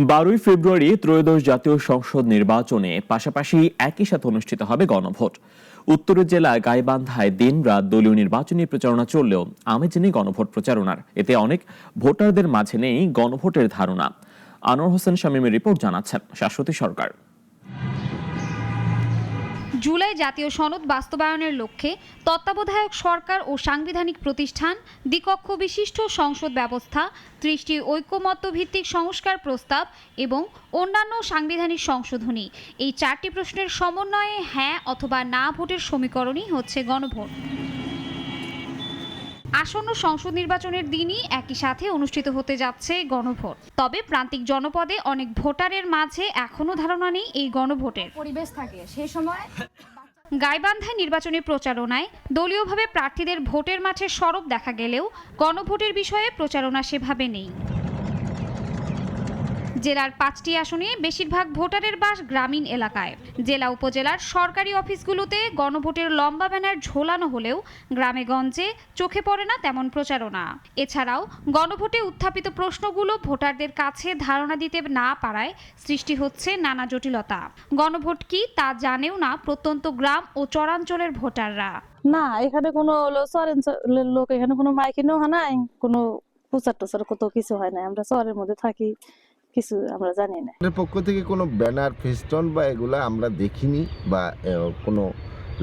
12 ফেব্রুয়ারি ত্রয়োদশ জাতীয় সংসদ নির্বাচনে পাশাপাশি একই সাথে অনুষ্ঠিত হবে গণভোট। উত্তরের জেলা গাইবান্ধায় দিনরাত দলীয় নির্বাচনী প্রচারণা চললেও আমেজ নেই গণভোট প্রচারণার। এতে অনেক ভোটারদের মাঝে নেই গণভোটের ধারণা। আনোয়ার হোসেন শামীমের রিপোর্ট জানাচ্ছেন শাশ্বতী সরকার। জুলাই জাতীয় সনদ বাস্তবায়নের লক্ষ্যে তত্ত্বাবধায়ক সরকার ও সাংবিধানিক প্রতিষ্ঠান, দ্বিকক্ষ বিশিষ্ট সংসদ ব্যবস্থা, 30টি ঐকমত্য ভিত্তিক সংস্কার প্রস্তাব এবং অন্যান্য সাংবিধানিক সংশোধনী, এই 4টি প্রশ্নের সমন্বয়ে হ্যাঁ অথবা না ভোটের সমীকরণই হচ্ছে গণভোট। আসন্ন সংসদ নির্বাচনের দিনই একই সাথে অনুষ্ঠিত হতে যাচ্ছে গণভোট। তবে প্রান্তিক জনপদে অনেক ভোটারের মাঝে এখনো ধারণা নেই এই গণভোটের পরিবেশ থাকে সেই সময়। গাইবান্ধায় নির্বাচনী প্রচারণায় দলীয়ভাবে প্রার্থীদের ভোটের মাঠে সরব দেখা গেলেও গণভোটের বিষয়ে প্রচারণা সেভাবে নেই। জেলার 5টি আসনে বেশিরভাগ ভোটারের বাস গ্রামীণ এলাকায়। জেলা উপজেলার সরকারি অফিসগুলোতে গণভোটের লম্বা ব্যানার ঝোলানো হলেও গ্রামে গঞ্জে চোখে পড়ে না তেমন প্রচারণা। এছাড়াও গণভোটে উত্থাপিত প্রশ্নগুলো ভোটারদের কাছে ধারণা দিতে না পারায় সৃষ্টি হচ্ছে নানা জটিলতা। গণভোট কি তা জানেও না প্রত্যন্ত গ্রাম ও চরাঞ্চলের ভোটাররা। না, এখানে কোনো শহরের লোক, এখানে কোনো মাইকিনও হয় নাই, কোনো প্রচার টোচার কত কিছু হয় না। আমরা শহরের মধ্যে থাকি, কিছু আমরা জানি না। এর পক্ষ থেকে কোনো ব্যানার, ফেস্টন বা এগুলা আমরা দেখিনি বা কোনো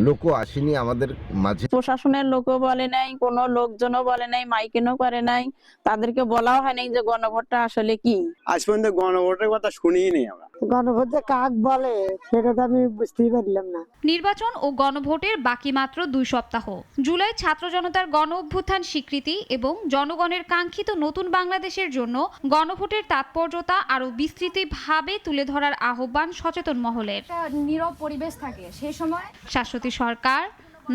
লোকও আসেনি আমাদের মাঝে। প্রশাসনের লোকও বলে নাই, কোনো লোকজনও বলে নাই, মাইকিনও করে নাই, তাদেরকে বলাও হয় নাই যে গণভোটটা আসলে কি। আজ পর্যন্ত গণভোটের কথা শুনিই নেই আমরা। গণভোট যে কাক বলে সেটা তো আমি বুঝতেই পারলাম না। নির্বাচন ও গণভোটের বাকি মাত্র 2 সপ্তাহ। জুলাই ছাত্র জনতার গণ অভ্যুত্থান স্বীকৃতি এবং জনগণের কাঙ্ক্ষিত নতুন বাংলাদেশের জন্য গণভোটের তাৎপর্যতা আরও বিস্তৃতভাবে তুলে ধরার আহ্বান সচেতন মহলের। একটা নীরব পরিবেশ থাকে সেই সময়। শাশ্বতী সরকার,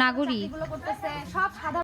নাগরিক। এগুলো করতেছে সব সাধারণ